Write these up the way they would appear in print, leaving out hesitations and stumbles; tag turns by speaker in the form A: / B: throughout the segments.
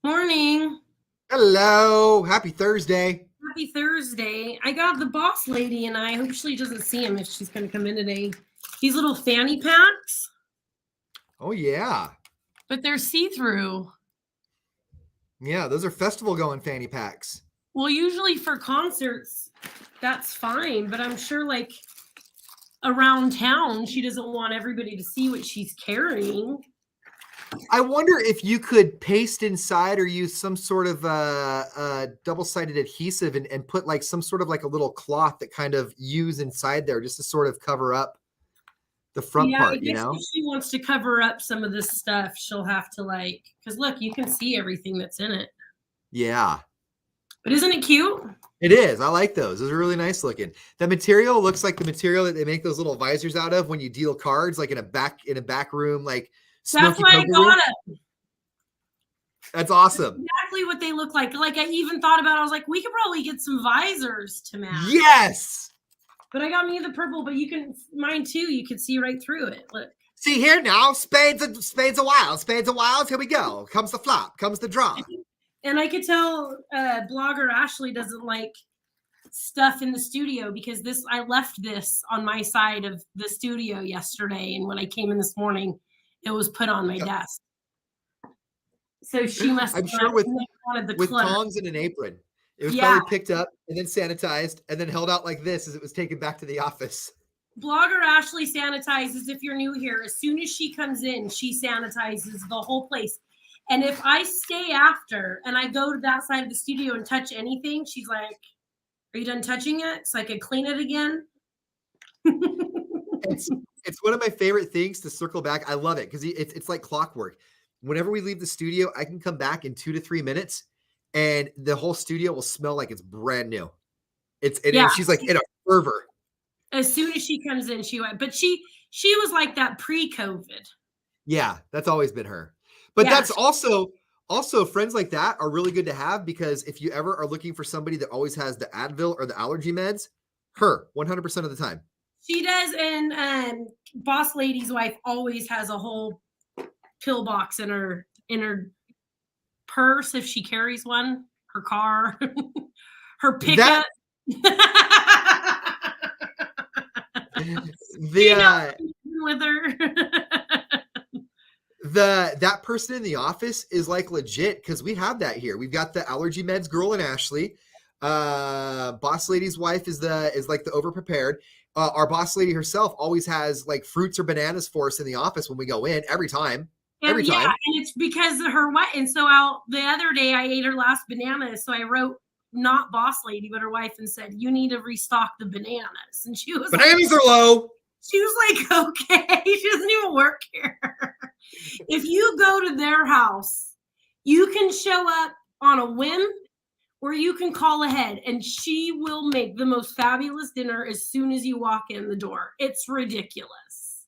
A: Morning.
B: Hello. Happy Thursday.
A: Happy Thursday. I got the boss lady and I hope she doesn't see him if she's going to come in today. These little fanny packs,
B: Oh, yeah.
A: but they're see-through.
B: Yeah, those are festival going fanny packs.
A: Well, usually for concerts, that's fine, but I'm sure like around town, she doesn't want everybody to see what she's carrying.
B: I wonder if you could paste inside or use some sort of double-sided adhesive and put like some sort of like a little cloth that kind of use inside there just to sort of cover up the front
A: Yeah, I
B: part, you
A: guess
B: know?
A: if she wants to cover up some of this stuff, she'll have to because look, you can see everything that's in it.
B: Yeah.
A: But isn't it cute?
B: It is. I like those. Those are really nice looking. The material looks like the material that they make those little visors out of when you deal cards, like in a back room, like
A: That's
B: smoky
A: why I
B: poker room.
A: got it.
B: That's awesome.
A: Exactly what they look like. Like I even thought about it. I was like, we could probably get some visors to match.
B: Yes.
A: But I got me the purple, but you can mine too. You can see right through it. Look.
B: See here now, spades are wild. Spades are wild. Here we go. Comes the flop. Comes the draw.
A: And I could tell blogger Ashley doesn't like stuff in the studio because I left this on my side of the studio yesterday, and when I came in this morning, it was put on my desk. So she must.
B: I'm sure with
A: clutter.
B: tongs and an apron, it was probably picked up and then sanitized and then held out like this as it was taken back to the office.
A: Blogger Ashley sanitizes. If you're new here, as soon as she comes in, she sanitizes the whole place. And if I stay after and I go to that side of the studio and touch anything, she's like, "Are you done touching it so I can clean it again?"
B: It's one of my favorite things to circle back. I love it because it's like clockwork. Whenever we leave the studio, I can come back in 2 to 3 minutes, and the whole studio will smell like it's brand new. And she's like in a fervor.
A: As soon as she comes in, she went. But she was like that pre-COVID.
B: Yeah, that's always been her. But that's also friends like that are really good to have because if you ever are looking for somebody that always has the Advil or the allergy meds, her 100% of the time.
A: She does, and boss lady's wife always has a whole pill box in her purse if she carries one, her car, her pickup. With her.
B: That person in the office is like legit because we have that here. We've got the allergy meds girl and Ashley. Boss lady's wife is like the over prepared. Our boss lady herself always has like fruits or bananas for us in the office when we go in every time. Every time.
A: And it's because of her wife. And so the other day I ate her last banana. So I wrote not boss lady, but her wife and said, "You need to restock the bananas." And she was
B: bananas are low.
A: She was like, "Okay." She doesn't even work here. If you go to their house, you can show up on a whim or you can call ahead and she will make the most fabulous dinner as soon as you walk in the door. It's ridiculous.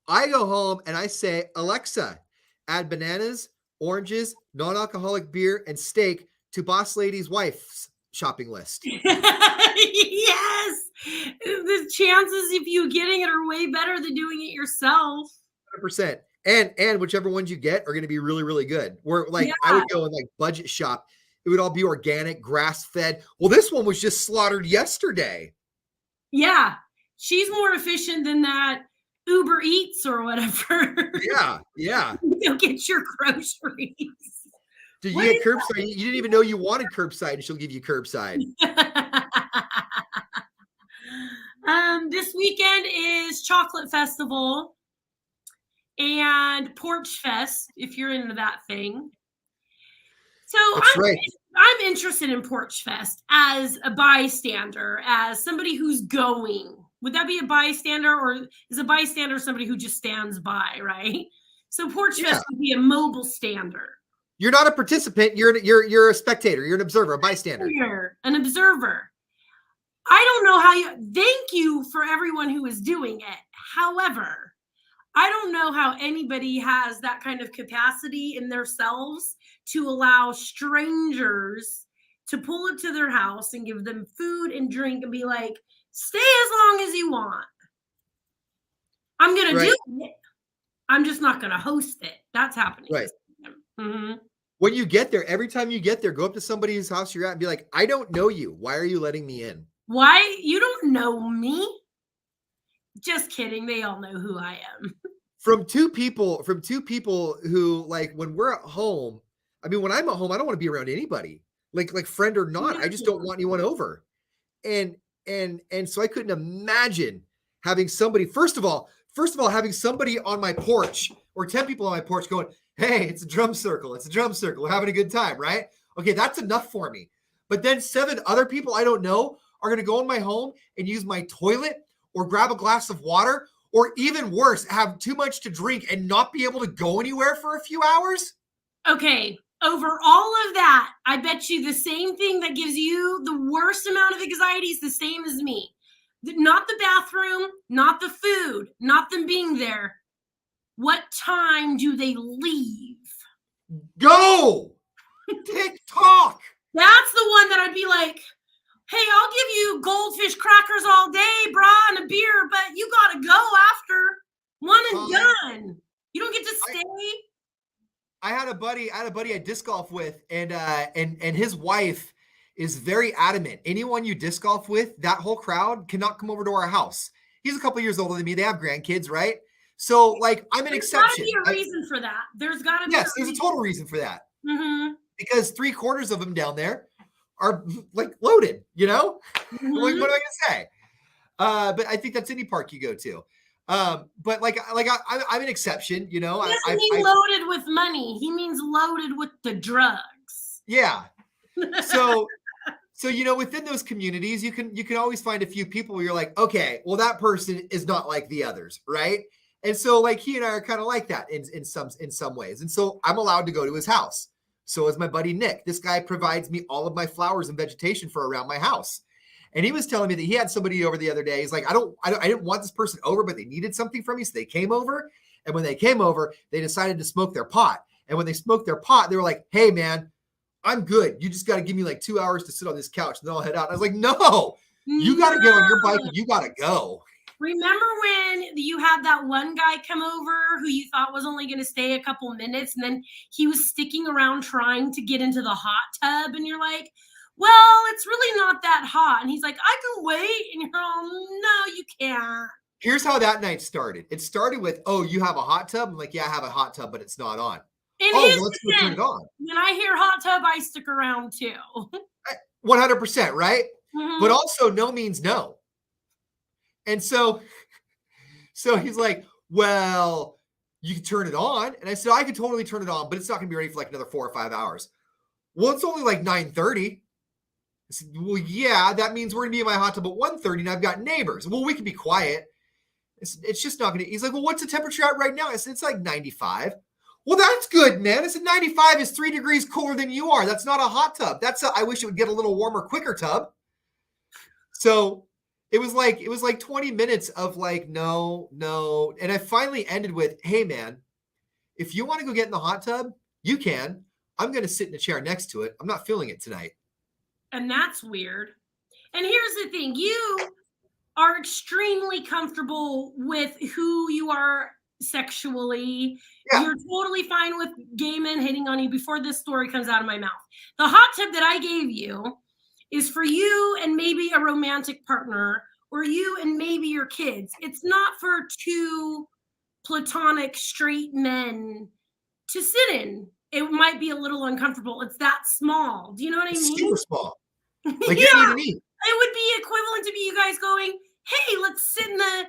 B: I go home and I say, "Alexa, add bananas, oranges, non-alcoholic beer, and steak to boss lady's wife's shopping list."
A: Yes. The chances of you getting it are way better than doing it yourself.
B: 100%. And whichever ones you get are going to be really, really good. Where I would go and like budget shop. It would all be organic, grass-fed. Well, this one was just slaughtered yesterday.
A: Yeah. She's more efficient than that Uber Eats or whatever.
B: Yeah.
A: You'll get your groceries.
B: Did you get curbside? You didn't even know you wanted curbside, and she'll give you curbside.
A: This weekend is Chocolate Festival and Porch Fest, if you're into that thing. So I'm interested in Porch Fest as a bystander, as somebody who's going. Would that be a bystander, or is a bystander somebody who just stands by, right? So Porch Fest would be a mobile stander.
B: You're not a participant. You're a spectator. You're an observer, a bystander.
A: You're an observer. I don't know how thank you for everyone who is doing it. However, I don't know how anybody has that kind of capacity in themselves to allow strangers to pull it to their house and give them food and drink and be like, "Stay as long as you want." I'm going to do it. I'm just not going to host it. That's happening.
B: Right.
A: Mm-hmm.
B: When you get there, every time you get there, go up to somebody's house you're at and be like, I don't know you. Why are you letting me in?
A: Why? You don't know me? Just kidding. They all know who I am.
B: From two people who, like, when we're at home, I mean, when I'm at home, I don't want to be around anybody, like friend or not. I just don't want anyone over. And so I couldn't imagine having somebody, first of all, having somebody on my porch or 10 people on my porch going, hey, it's a drum circle. It's a drum circle. We're having a good time, right? Okay, that's enough for me. But then 7 other people I don't know are going to go in my home and use my toilet or grab a glass of water, or even worse, have too much to drink and not be able to go anywhere for a few hours.
A: Okay, over all of that, I bet you the same thing that gives you the worst amount of anxiety is the same as me. Not the bathroom, not the food, not them being there. What time do they leave?
B: Go! TikTok!
A: That's the one that I'd be like, hey, I'll give you goldfish crackers all day, brah, and a beer, but you gotta go after. One and done. You don't get to stay.
B: I had a buddy I disc golf with, and his wife is very adamant. Anyone you disc golf with, that whole crowd cannot come over to our house. He's a couple years older than me. They have grandkids, right? So, like, I'm an exception.
A: There's gotta be a reason for that. There's gotta be.
B: Yes, there's a total reason for that.
A: Mm-hmm.
B: Because 3/4 of them down there are like loaded, you know?
A: Mm-hmm.
B: What am I gonna say? But I think that's any park you go to. But I'm an exception, you know.
A: He doesn't mean loaded with money. He means loaded with the drugs.
B: Yeah. So you know, within those communities, you can always find a few people where you're like, okay, well, that person is not like the others, right? And so, like, he and I are kind of like that in some ways. And so I'm allowed to go to his house. So is my buddy Nick. This guy provides me all of my flowers and vegetation for around my house. And he was telling me that he had somebody over the other day. He's like, I didn't want this person over, but they needed something from me. So they came over. And when they came over, they decided to smoke their pot. And when they smoked their pot, they were like, hey, man, I'm good. You just got to give me like 2 hours to sit on this couch and then I'll head out. And I was like, no, you got to get on your bike and you got to go.
A: Remember when you had that one guy come over who you thought was only going to stay a couple minutes, and then he was sticking around trying to get into the hot tub, and you're like, well, it's really not that hot. And he's like, I can wait. And you're all, no, you can't.
B: Here's how that night started. It started with, oh, you have a hot tub? I'm like, yeah, I have a hot tub, but it's not on. Let's go turn it on.
A: When I hear hot tub, I stick around too.
B: 100%, right? Mm-hmm. But also no means no. And so he's like, well, you can turn it on. And I said, I could totally turn it on, but it's not going to be ready for like another 4 or 5 hours. Well, it's only like 9:30. I said, well, yeah, that means we're going to be in my hot tub at 1:30 and I've got neighbors. Well, we can be quiet. It's just not going to. He's like, well, what's the temperature at right now? I said, it's like 95. Well, that's good, man. I said, 95 is 3 degrees cooler than you are. That's not a hot tub. I wish it would get a little warmer, quicker tub. So it was like 20 minutes of like, no. And I finally ended with, hey, man, if you want to go get in the hot tub, you can. I'm going to sit in a chair next to it. I'm not feeling it tonight.
A: And that's weird. And here's the thing. You are extremely comfortable with who you are sexually. Yeah. You're totally fine with gay men hitting on you before this story comes out of my mouth. The hot tub that I gave you is for you and maybe a romantic partner, or you and maybe your kids. It's not for 2 platonic straight men to sit in. It might be a little uncomfortable. It's that small. Do you know what I mean?
B: Super small.
A: Like yeah, it would be equivalent to be you guys going, hey, let's sit in the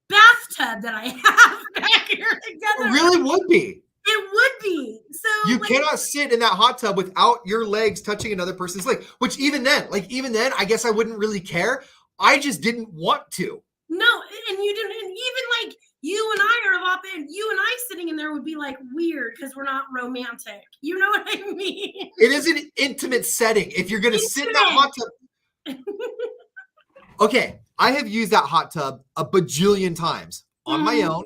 A: bathtub that I have back here together.
B: It really would be.
A: It would be. So
B: you cannot sit in that hot tub without your legs touching another person's leg, which even then, I guess I wouldn't really care. I just didn't want to.
A: No, and you didn't. And even like you and I are up, and you and I sitting in there would be like weird because we're not romantic. You know what I mean?
B: It is an intimate setting. If you're going to sit in that hot tub. Okay, I have used that hot tub a bajillion times on my own.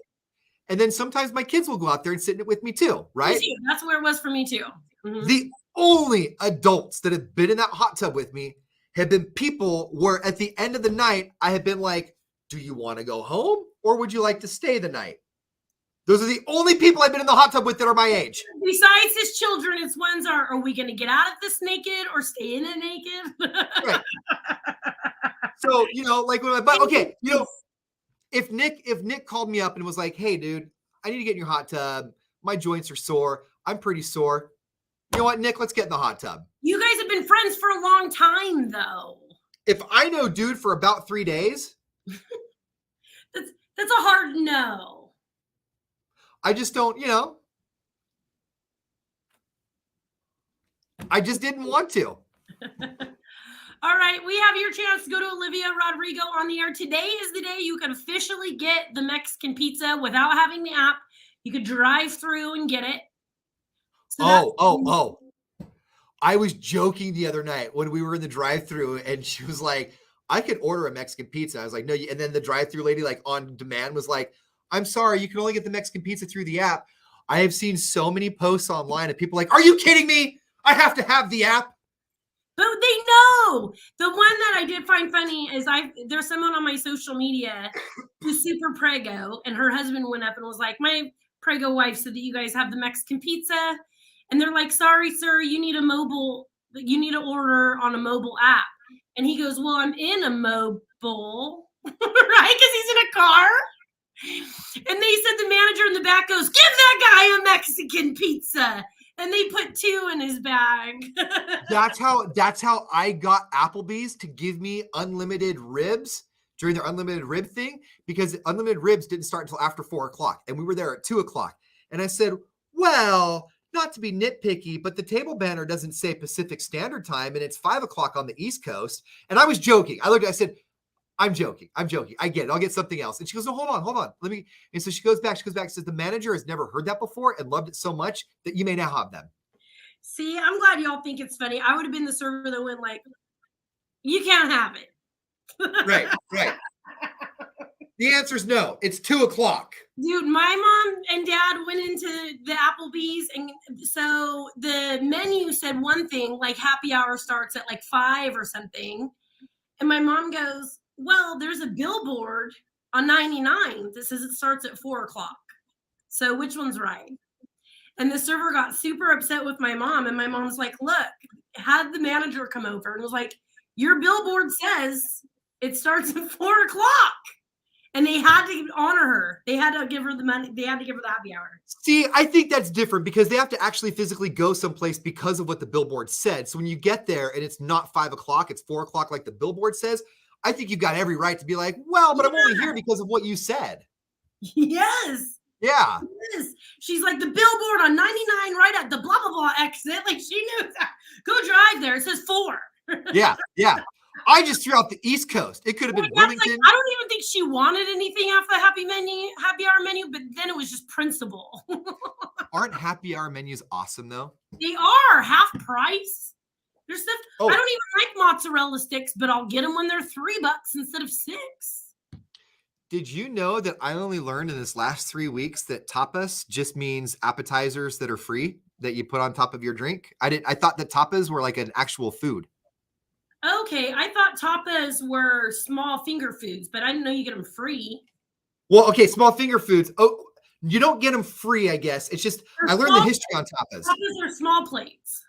B: And then sometimes my kids will go out there and sit in it with me too, right?
A: Me too. That's where it was for me too. Mm-hmm.
B: The only adults that have been in that hot tub with me have been people where at the end of the night, I have been like, do you want to go home or would you like to stay the night? Those are the only people I've been in the hot tub with that are my age.
A: Besides his children, it's ones are we going to get out of this naked or stay in it naked?
B: Right. So, like when okay, if Nick called me up and was like, hey, dude, I need to get in your hot tub. My joints are sore. I'm pretty sore. You know what, Nick, let's get in the hot tub.
A: You guys have been friends for a long time, though.
B: If I know dude for about 3 days.
A: that's a hard no.
B: I just don't, I just didn't want to.
A: All right, we have your chance to go to Olivia Rodrigo on the air. Today is the day you can officially get the Mexican pizza without having the app. You could drive through and get it.
B: So I was joking the other night when we were in the drive-thru, and she was like, I could order a Mexican pizza. I was like, no. And then the drive-thru lady, like on demand, was like, I'm sorry, you can only get the Mexican pizza through the app. I have seen so many posts online of people like, are you kidding me? I have to have the app.
A: But they know. The one that I did find funny is there's someone on my social media who's super prego, and her husband went up and was like, my prego wife said that you guys have the Mexican pizza. And they're like, sorry, sir, you need to order on a mobile app. And he goes, well, I'm in a mobile, right? Because he's in a car. And they said the manager in the back goes, give that guy a Mexican pizza. And they put 2 in his bag.
B: That's how I got Applebee's to give me unlimited ribs during their unlimited rib thing, because unlimited ribs didn't start until after 4:00, and we were there at 2:00. And I said, well, not to be nitpicky, but the table banner doesn't say Pacific Standard Time, and it's 5:00 on the East Coast. And I was joking. I said, I'm joking. I get it. I'll get something else. And she goes, no, hold on. Let me. And so she goes back, says the manager has never heard that before and loved it so much that you may now have them.
A: See, I'm glad y'all think it's funny. I would have been the server that went like, you can't have it.
B: Right. The answer is no. It's 2:00.
A: Dude, my mom and dad went into the Applebee's, and so the menu said one thing, like happy hour starts at like 5 or something. And my mom goes, well, there's a billboard on 99 that says it starts at 4:00. So which one's right? And the server got super upset with my mom. And my mom's like, look, had the manager come over and was like, your billboard says it starts at 4:00. And they had to honor her. They had to give her the money. They had to give her the happy hour.
B: See, I think that's different because they have to actually physically go someplace because of what the billboard said. So when you get there and it's not 5:00, it's 4:00 like the billboard says, I think you've got every right to be like, well, but I'm only here because of what you said.
A: Yes.
B: Yeah.
A: Yes. She's like, the billboard on 99 right at the blah, blah, blah exit. Like, she knew that. Go drive there. It says 4.
B: Yeah. I just threw out the East Coast. It could have been Wilmington.
A: Like, I don't even think she wanted anything off the happy hour menu, but then it was just principle.
B: Aren't happy hour menus awesome though?
A: They are half price. There's stuff. I don't even like mozzarella sticks, but I'll get them when they're $3 instead of $6.
B: Did you know that I only learned in this last 3 weeks that tapas just means appetizers that are free that you put on top of your drink? I thought that tapas were like an actual food.
A: Okay, I thought tapas were small finger foods, but I didn't know you get them free.
B: Well, okay, small finger foods. Oh, you don't get them free, I guess. It's just I learned the history on tapas.
A: Tapas are small plates.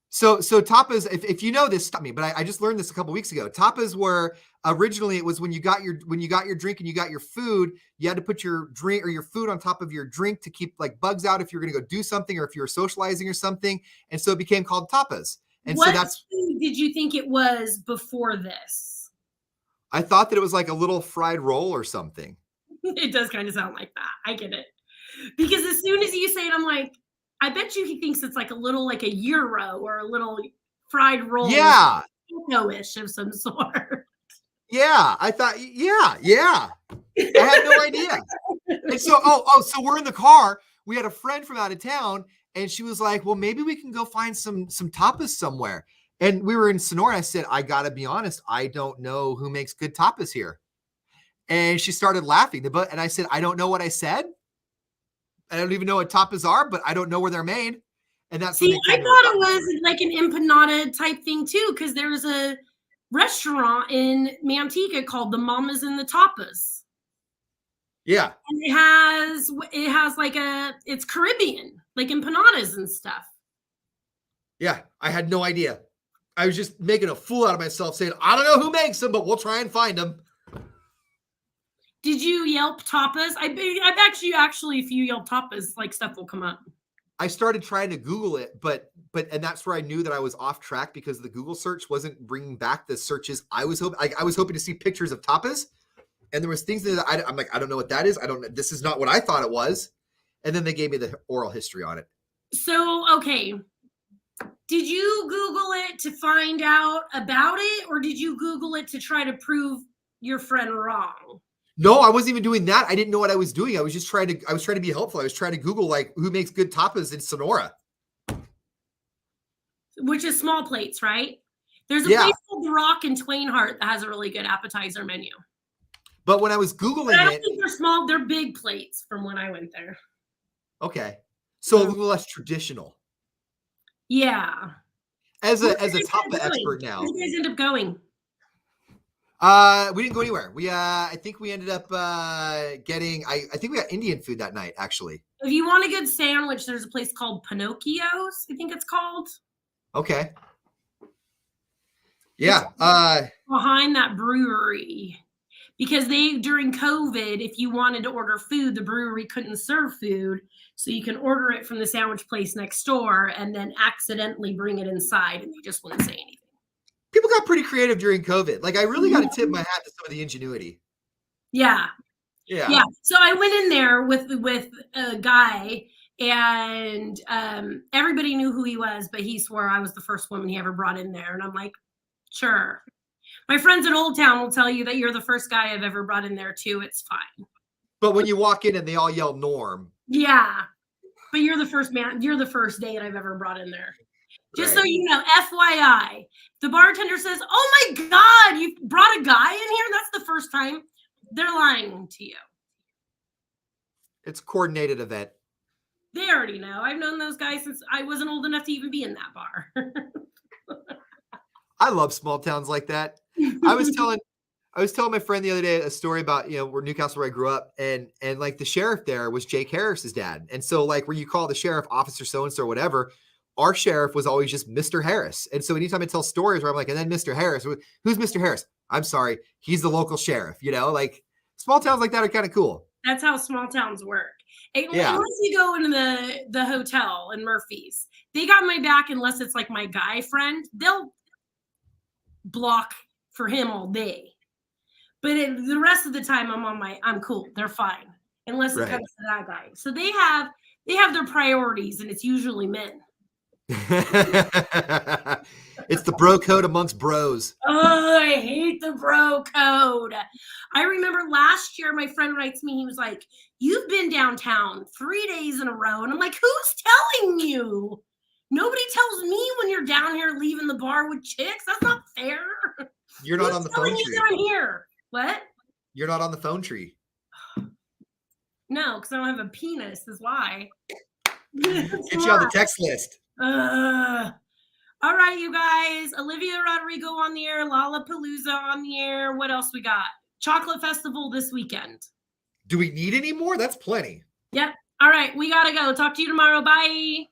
B: So tapas, if you know this, stop me. But I just learned this a couple weeks ago. Tapas were originally, it was when you got your drink and you got your food, you had to put your drink or your food on top of your drink to keep like bugs out if you're going to go do something or if you were socializing or something. And so it became called tapas. And
A: what
B: so that's
A: food did you think it was before this?
B: I thought that it was like a little fried roll or something.
A: It does kind of sound like that. I get it. Because as soon as you say it, I'm like, I bet you he thinks it's like a little like a gyro or a little fried roll.
B: Yeah.
A: Ish of some sort.
B: Yeah. I thought, yeah. I had no idea. And so, so we're in the car. We had a friend from out of town. And she was like, well, maybe we can go find some tapas somewhere. And we were in Sonora. I said, I got to be honest. I don't know who makes good tapas here. And she started laughing. And I said, I don't know what I said. I don't even know what tapas are, but I don't know where they're made. And that's
A: I thought it was like an empanada type thing too, because there's a restaurant in Manteca called the Mamas and the Tapas.
B: Yeah.
A: And it has like it's Caribbean, like empanadas and stuff.
B: Yeah, I had no idea. I was just making a fool out of myself saying, I don't know who makes them, but we'll try and find them.
A: Did you Yelp tapas? I bet you actually, if you Yelp tapas, like stuff will come up.
B: I started trying to Google it, but and that's where I knew that I was off track because the Google search wasn't bringing back the searches I was hoping. I was hoping to see pictures of tapas, and there was things that I'm like, I don't know what that is. I don't know. This is not what I thought it was. And then they gave me the oral history on it.
A: So, okay. Did you Google it to find out about it, or did you Google it to try to prove your friend wrong?
B: No, I wasn't even doing that. I didn't know what I was doing. I was trying to be helpful. I was trying to Google like who makes good tapas in Sonora.
A: Which is small plates, right? There's a place called The Rock in Twain Harte that has a really good appetizer menu.
B: But when I was Googling
A: I don't think they're small. They're big plates from when I went there.
B: Okay. So a little less traditional.
A: Yeah.
B: As a tapa expert now.
A: Where did you guys end up going?
B: We didn't go anywhere. I think we ended up getting. I think we got Indian food that night. Actually,
A: if you want a good sandwich, there's a place called Pinocchio's. I think it's called.
B: Okay. Yeah.
A: Behind that brewery, because during COVID, if you wanted to order food, the brewery couldn't serve food, so you can order it from the sandwich place next door and then accidentally bring it inside, and they just wouldn't say anything.
B: People got pretty creative during COVID. Like I really got to tip my hat to some of the ingenuity.
A: Yeah.
B: Yeah.
A: So I went in there with a guy, and everybody knew who he was, but he swore I was the first woman he ever brought in there. And I'm like, sure. My friends at Old Town will tell you that you're the first guy I've ever brought in there too. It's fine.
B: But when you walk in and they all yell Norm.
A: Yeah. But you're the first man. You're the first date I've ever brought in there. Just so you know, FYI, the bartender says, oh my God, you brought a guy in here? That's the first time. They're lying to you.
B: It's a coordinated event.
A: They already know. I've known those guys since I wasn't old enough to even be in that bar.
B: I love small towns like that. I was telling my friend the other day a story about, where Newcastle, where I grew up, and like the sheriff there was Jake Harris's dad. And so like where you call the sheriff officer so-and-so or whatever, our sheriff was always just Mr. Harris. And so anytime I tell stories where I'm like, and then Mr. Harris, who's Mr. Harris? I'm sorry. He's the local sheriff, like small towns like that are kind of cool.
A: That's how small towns work. Unless you go into the hotel in Murphy's, they got my back unless it's like my guy friend. They'll block for him all day. But the rest of the time I'm cool. They're fine. Unless it comes to that guy. So they have their priorities, and it's usually men.
B: It's the bro code amongst bros.
A: Oh, I hate the bro code. I remember last year my friend writes me, he was like, you've been downtown 3 days in a row. And I'm like, who's telling you? Nobody tells me when you're down here leaving the bar with chicks. That's not fair.
B: You're not on the phone tree.
A: Down here. What?
B: You're not on the phone tree.
A: No, because I don't have a penis, is why.
B: Get you on the text list.
A: All right, you guys. Olivia Rodrigo on the air, Lollapalooza on the air. What else we got? Chocolate Festival this weekend.
B: Do we need any more? That's plenty.
A: Yep. All right, we gotta go. Talk to you tomorrow. Bye.